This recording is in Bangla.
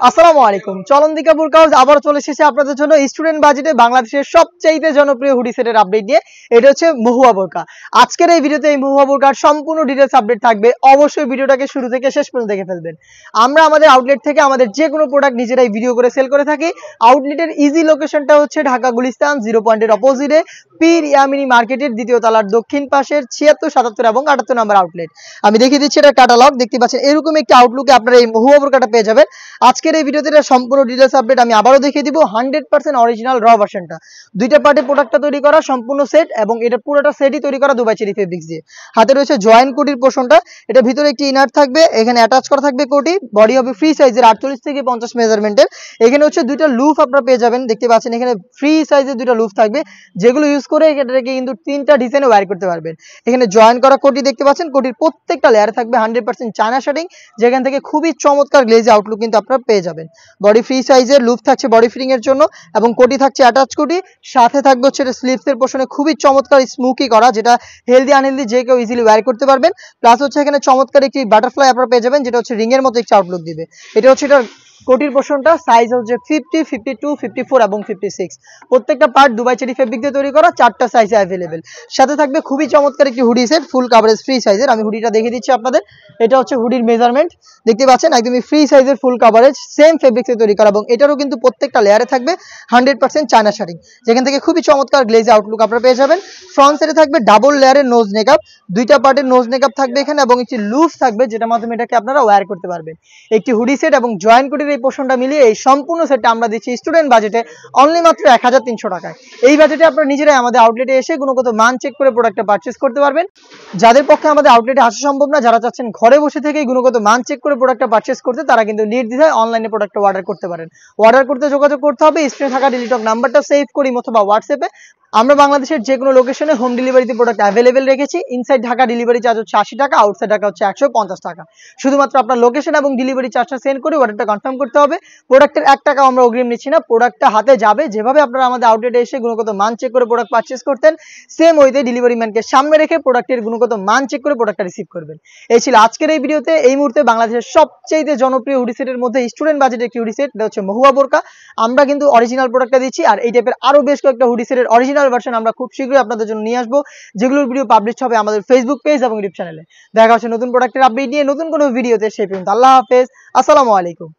আসসালামু আলাইকুম। চলন্তিকা বুরকা হাউস আবার চলে এসেছে আপনাদের জন্য স্টুডেন্ট বাজেটে বাংলাদেশের সবচাইতে জনপ্রিয় হুডি সেটের আপডেট নিয়ে। এটা হচ্ছে মহুয়া বোরকা। আজকের এই ভিডিওতে এই মহুয়া বোরকার সম্পূর্ণ ডিটেইলস আপডেট থাকবে। অবশ্যই ভিডিওটাকে শুরু থেকে শেষ পর্যন্ত দেখে ফেলবেন। আমরা আমাদের আউটলেট থেকে আমাদের যে কোনো প্রোডাক্ট নিজেরাই ভিডিও করে সেল করে থাকি। আউটলেটের ইজি লোকেশনটা হচ্ছে ঢাকা গুলিস্তান 0 পয়েন্টের অপোজিটে পীর ইয়ামিনী মার্কেটের দ্বিতীয় তলার দক্ষিণ পাশের 76, 77 এবং 78 নম্বর আউটলেট। আমি দেখিয়ে দিচ্ছি এটা ক্যাটালগ, দেখতে পাচ্ছেন এরকম একটি আউটলুকে আপনারা এই মহুয়া বোরকাটা পেয়ে যাবেন। আজকের এই ভিডিওতে এটা সম্পূর্ণ ডিটেইলস আপডেট আমি আবারও দেখিয়ে দিব। 100% অরিজিনাল র ভার্সনটা, দুইটা পার্টে প্রোডাক্টটা তৈরি করা সম্পূর্ণ সেট, এবং এটা পুরোটা সেটই তৈরি করা দুবাই চেরি ফেব্রিক্স দিয়ে। হাতে রয়েছে জয়েন্ট কোটির পোর্শনটা, এটা ভিতরে একটি ইনার থাকবে, এখানে অ্যাটাচ করা থাকবে কোটি। বডি হবে ফ্রি সাইজের 48 থেকে 50 মেজারমেন্টের। এখানে হচ্ছে দুইটা লুফ আপনারা পেয়ে যাবেন, দেখতে পাচ্ছেন এখানে ফ্রি সাইজের দুইটা লুফ থাকবে, যেগুলো ইউজ করে এটাকে কিন্তু তিনটা ডিজাইনে ওয়্যার করতে পারবেন। এখানে জয়েন করা কোটি দেখতে পাচ্ছেন, কোটির প্রত্যেকটা লেয়ারে থাকবে 100% চায়না শার্টিং, যেখান থেকে খুবই চমৎকার গ্লেজি আউটলুক কিন্তু আপনারা পেয়ে যাবেন। বডি ফ্রি সাইজের লুপ থাকছে বডি ফিটিং এর জন্য, এবং কোটি থাকছে অ্যাটাচ কোটি। সাথে থাকবে হচ্ছে স্লিভসের পোর্শনে খুবই চমৎকার স্মুকি করা, যেটা হেলদি আনহেলদি যে কেউ ইজিলি ওয়্যার করতে পারবেন। প্লাস হচ্ছে এখানে চমৎকার একটি বাটারফ্লাই আপনারা পেয়ে যাবেন, যেটা হচ্ছে রিং এর মতো একটি আউটলুক দিবে। এটা হচ্ছে এটার কোটির পোর্শনটা, সাইজ হচ্ছে 50, 52, 54 এবং 56। প্রত্যেকটা পার্ট দুবাই চেরি ফেব্রিক দিয়ে তৈরি করা, 4টা সাইজে অ্যাভেলেবেল। সাথে থাকবে খুবই চমৎকার একটি hoodie set, full coverage free সাইজের। আমি হুডিটা দেখিয়ে দিচ্ছি আপনাদের। এটা হচ্ছে হুডির মেজারমেন্ট, দেখতে পাচ্ছেন একদমই ফ্রি সাইজের, ফুল কাভারেজ, সেম ফেব্রিক্সে তৈরি করা, এবং এটারও কিন্তু প্রত্যেকটা লেয়ারে থাকবে 100% চায়না শাড়ি, যেখান থেকে খুবই চমৎকার গ্লেজ আউটলুক আপনারা পেয়ে যাবেন। ফ্রন্ট সাইডে থাকবে ডাবল লেয়ারের নোজ মেকআপ, দুইটা পার্টের নোজ মেকআপ থাকবে এখানে, এবং একটি লুফ থাকবে যেটার মাধ্যমে এটাকে আপনারা ওয়্যার করতে পারবেন। একটি হুডি সেট এবং জয়েন্ট কোটির এই পোর্শনটা মিলিয়ে এই সম্পূর্ণ সেটটা আমরা দিচ্ছি স্টুডেন্ট বাজেটে অনলি মাত্র 1300 টাকায়। এই বাজেটে আপনারা নিজেরাই আমাদের আউটলেটে এসে গুণগত মান চেক করে প্রোডাক্টটা পারচেজ করতে পারবেন। যাদের পক্ষে আমাদের আউটলেটে আসা সম্ভব না, যারা চাচ্ছেন ঘরে বসে থেকেই গুণগত মান চেক করে প্রোডাক্টটা পারচেজ করতে, তারা কিন্তু নির্দ্বিধায় অনলাইনে প্রোডাক্টটা অর্ডার করতে পারেন। অর্ডার করতে যোগাযোগ করতে হবে স্ক্রিনে থাকা টেলিটক নাম্বারটা সেভ করি অথবা হোয়াটসঅ্যাপে। আমরা বাংলাদেশের যে কোনো লোকেশনে হোম ডেলিভারিতে প্রোডাক্ট অ্যাভেলেবেল রেখেছি। ইনসাইড ঢাকা ডেলিভারি চার্জ হচ্ছে 80 টাকা, আউটসাইড ঢাকা হচ্ছে 150 টাকা। শুধুমাত্র আপনার লোকেশন এবং ডেলিভারি চার্জটা সেন্ড করে অর্ডারটা কনফার্ম করতে হবে। প্রোডাক্টের 1 টাকাও আমরা অগ্রিম নিচ্ছি না, প্রোডাক্টটা হাতে যাবে। যেভাবে আপনারা আমাদের আউটলেটে এসে গুণগত মান চেক করে প্রোডাক্ট পারচেজ করতেন, সেম ওইতে ডেলিভারি ম্যানকে সামনে রেখে প্রোডাক্টের গুণগত মান চেক করে প্রোডাক্টটা রিসিভ করবেন। এই ছিল আজকের এই ভিডিওতে। এই মুহূর্তে বাংলাদেশের সবচেয়ে জনপ্রিয় হুডি সেটের মধ্যে স্টুডেন্ট বাজেটের একটি হুডি সেট, এটা হচ্ছে মহুয়া বোরকা। আমরা কিন্তু অরিজিনাল প্রোডাক্টটা দিচ্ছি, আর এই টাইপের আরো বেশ কয়েকটা হুডি সেটের অরিজিনাল ভার্সন আমরা খুব শীঘ্রই আপনাদের জন্য নিয়ে আসবো, যেগুলোর ভিডিও পাবলিশ হবে আমাদের ফেসবুক পেজ এবং ইউটিউব চ্যানেলে। দেখা হচ্ছে নতুন প্রোডাক্টের আপডেট নিয়ে নতুন কোনো ভিডিওতে। সেই পর্যন্ত আল্লাহ হাফেজ, আসসালামু আলাইকুম।